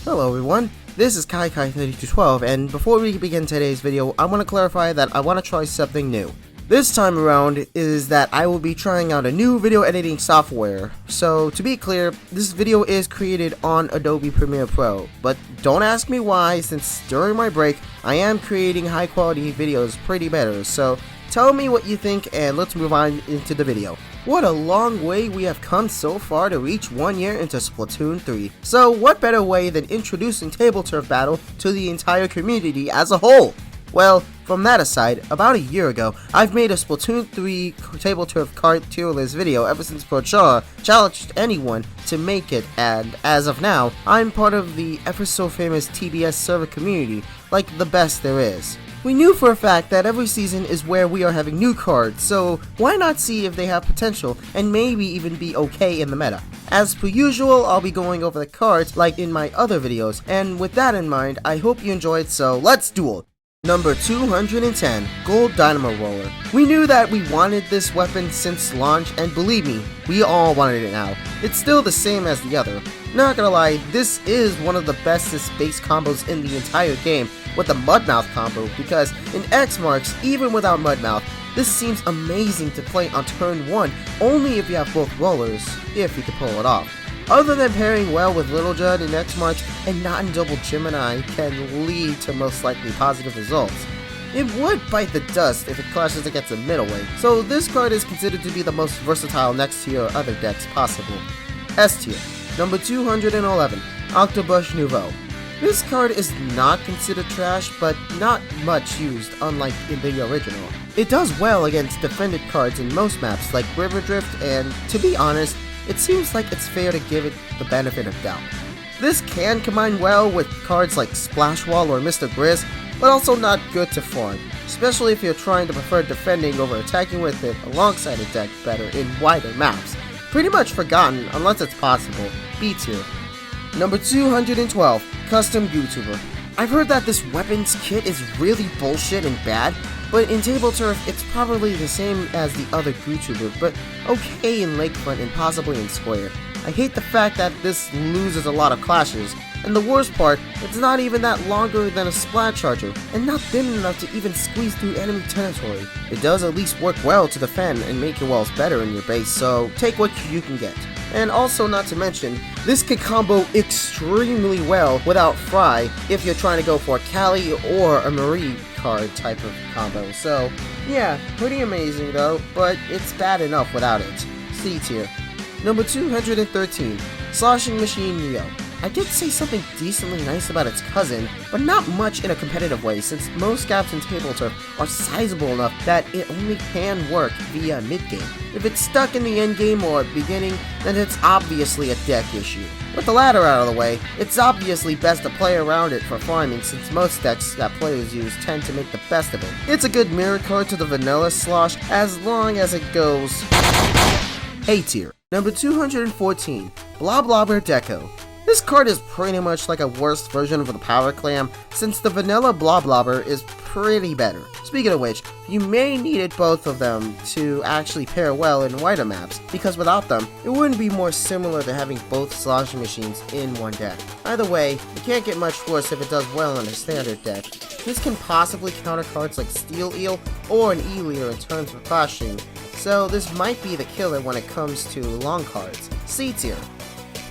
Hello everyone, this is KaiKai3212, and before we begin today's video, I want to clarify that I want to try something new. This time around is that I will be trying out a new video editing software. So to be clear, this video is created on Adobe Premiere Pro, but don't ask me why, since during my break, I am creating high quality videos pretty better. So tell me what you think and let's move on into the video. What a long way we have come so far to reach 1 year into Splatoon 3. So what better way than introducing Tableturf Battle to the entire community as a whole? Well, from that aside, about a year ago, I've made a Splatoon 3 Tableturf card tier list video ever since Prochara challenged anyone to make it, and as of now, I'm part of the ever so famous TBS server community, like the best there is. We knew for a fact that every season is where we are having new cards, so why not see if they have potential and maybe even be okay in the meta. As per usual, I'll be going over the cards like in my other videos, and with that in mind, I hope you enjoyed, so let's duel! Number 210, Gold Dynamo Roller. We knew that we wanted this weapon since launch, and believe me, we all wanted it now. It's still the same as the other. Not gonna lie, this is one of the bestest base combos in the entire game with the Mudmouth combo, because in X marks, even without Mudmouth, this seems amazing to play on turn 1 only if you have both rollers, if you can pull it off. Other than pairing well with Little Judd in X marks and not in Double Gemini can lead to most likely positive results. It would bite the dust if it clashes against a middleweight, so this card is considered to be the most versatile next to your other decks possible. S tier. Number 211, Octobush Nouveau. This card is not considered trash, but not much used, unlike in the original. It does well against defended cards in most maps like River Drift, and to be honest, it seems like it's fair to give it the benefit of doubt. This can combine well with cards like Splash Wall or Mr. Grizz, but also not good to farm, especially if you're trying to prefer defending over attacking with it alongside a deck better in wider maps. Pretty much forgotten unless it's possible. B tier. Number 212, Custom YouTuber. I've heard that this weapons kit is really bullshit and bad, but in Tableturf it's probably the same as the other YouTuber, but okay in Lakefront and possibly in Square. I hate the fact that this loses a lot of clashes, and the worst part, it's not even that longer than a Splat Charger, and not thin enough to even squeeze through enemy territory. It does at least work well to defend and make your walls better in your base, so take what you can get. And also, not to mention, this can combo extremely well without Fry if you're trying to go for a Callie or a Marie card type of combo. So yeah, pretty amazing though, but it's bad enough without it. C tier. Number 213, Sloshing Machine Neo. I did say something decently nice about its cousin, but not much in a competitive way, since most gaps in Tableturf are sizable enough that it only can work via mid-game. If it's stuck in the endgame or beginning, then it's obviously a deck issue. With the latter out of the way, it's obviously best to play around it for farming, since most decks that players use tend to make the best of it. It's a good mirror card to the vanilla Slosh as long as it goes A tier. Number 214, Bloblobber Deco. This card is pretty much like a worse version of the Power Clam, since the vanilla Bloblobber is pretty better. Speaking of which, you may need both of them to actually pair well in wider maps, because without them, it wouldn't be more similar to having both sloshing machines in one deck. Either way, it can't get much worse if it does well in a standard deck. This can possibly counter cards like Steel Eel or an E-Leader in terms of clashing, so this might be the killer when it comes to long cards. C tier.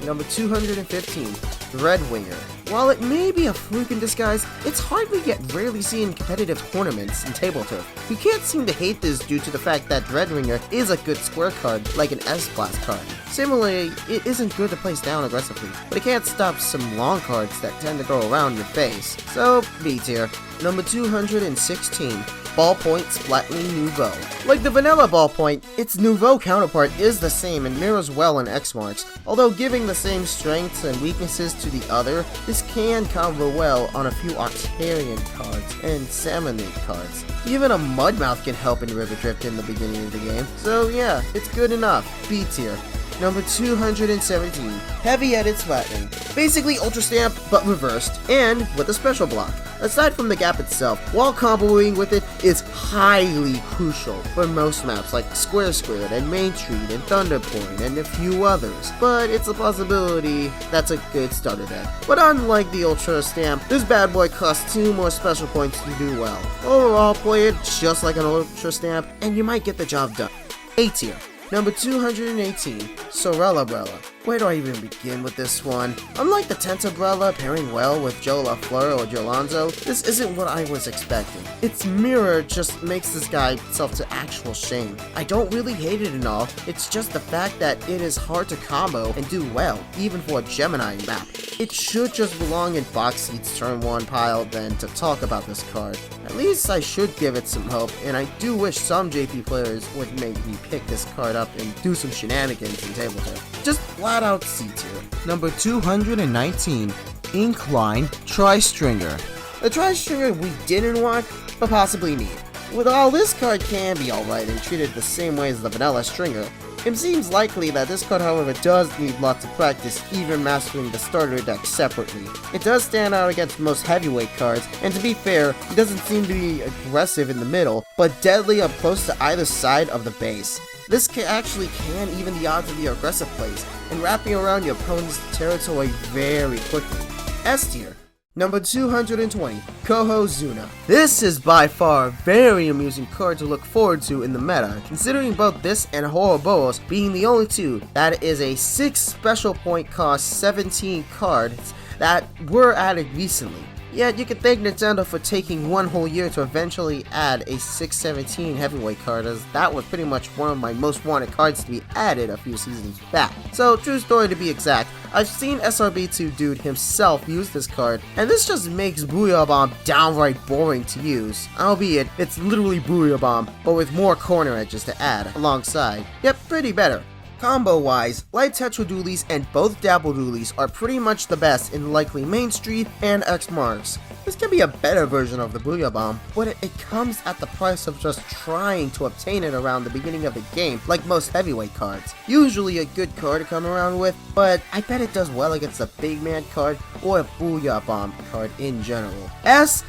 Number 215, Dreadwinger. While it may be a fluke in disguise, it's hardly yet rarely seen in competitive tournaments in Tableturf. You can't seem to hate this due to the fact that Dreadwinger is a good square card, like an S-Blast card. Similarly, it isn't good to place down aggressively, but it can't stop some long cards that tend to go around your face. So, B tier. Number 216, Ballpoint Splatly Nouveau. Like the vanilla Ballpoint, its Nouveau counterpart is the same and mirrors well in X marks, although giving the same strengths and weaknesses to the other, this can combo well on a few Octarian cards and Salmonid cards. Even a Mudmouth can help in River Drift in the beginning of the game, so yeah, it's good enough. B tier. Number 217, Heavy Edit Splatoon. Basically Ultra Stamp, but reversed, and with a special block. Aside from the gap itself, wall comboing with it is highly crucial for most maps like Square Squared and Main Street and Thunder Point and a few others, but it's a possibility that's a good starter deck. But unlike the Ultra Stamp, this bad boy costs 2 more special points to do well. Overall, play it just like an Ultra Stamp, and you might get the job done. A tier. Number 218, Sorella-brella. Where do I even begin with this one? Unlike the Tentabrella pairing well with Joe LaFleur or Jolonzo, this isn't what I was expecting. Its mirror just makes this guy itself to actual shame. I don't really hate it and all, it's just the fact that it is hard to combo and do well, even for a Gemini map. It should just belong in Box Seats turn 1 pile than to talk about this card. At least I should give it some hope, and I do wish some JP players would make me pick this card up and do some shenanigans in Tableturf. Just flat out C tier. Number 219, Inkline Tri-Stringer. The Tri-Stringer we didn't want, but possibly need. While this card can be alright and treated the same way as the vanilla Stringer, it seems likely that this card, however, does need lots of practice, even mastering the starter deck separately. It does stand out against most heavyweight cards, and to be fair, it doesn't seem to be aggressive in the middle, but deadly up close to either side of the base. This actually can even the odds of your aggressive plays, and wrapping around your opponent's territory very quickly. S tier. Number 220, Kohozuna. This is by far a very amusing card to look forward to in the meta, considering both this and Ouroboros being the only two that is a 6 special point cost 17 cards that were added recently. Yet you can thank Nintendo for taking 1 whole year to eventually add a 617 heavyweight card, as that was pretty much one of my most wanted cards to be added a few seasons back. So true story to be exact, I've seen SRB2 Dude himself use this card, and this just makes Booyah Bomb downright boring to use. Albeit, it's literally Booyah Bomb, but with more corner edges to add alongside. Yep, pretty better. Combo-wise, Light Tetra Dualies and both Dabble Dualies are pretty much the best in likely Main Street and X Marks. This can be a better version of the Booyah Bomb, but it comes at the price of just trying to obtain it around the beginning of the game, like most heavyweight cards. Usually a good card to come around with, but I bet it does well against a big man card or a Booyah Bomb card in general. S+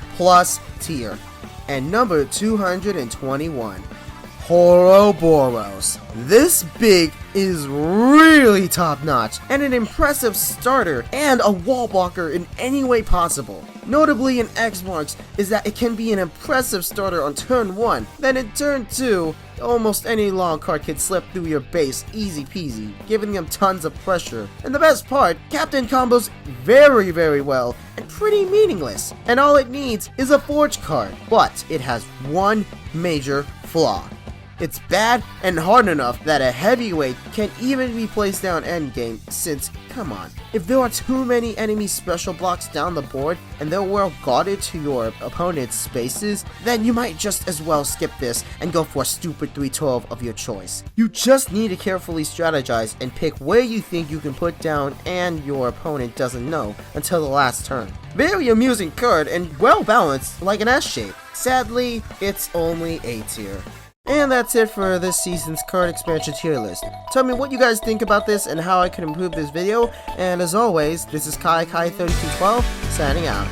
tier. And number 221. Ouroboros. This big is really top notch and an impressive starter and a wall blocker in any way possible. Notably in X Marks is that it can be an impressive starter on turn 1, then in turn 2, almost any long card can slip through your base easy peasy, giving them tons of pressure. And the best part, Captain combos very well and pretty meaningless, and all it needs is a Forge card, but it has one major flaw. It's bad and hard enough that a heavyweight can even be placed down endgame, since, come on, if there are too many enemy special blocks down the board and they're well guarded to your opponent's spaces, then you might just as well skip this and go for a stupid 312 of your choice. You just need to carefully strategize and pick where you think you can put down and your opponent doesn't know until the last turn. Very amusing card and well balanced like an S shape. Sadly, it's only A tier. And that's it for this season's card expansion tier list. Tell me what you guys think about this and how I can improve this video, and as always, this is Kai3212, signing out.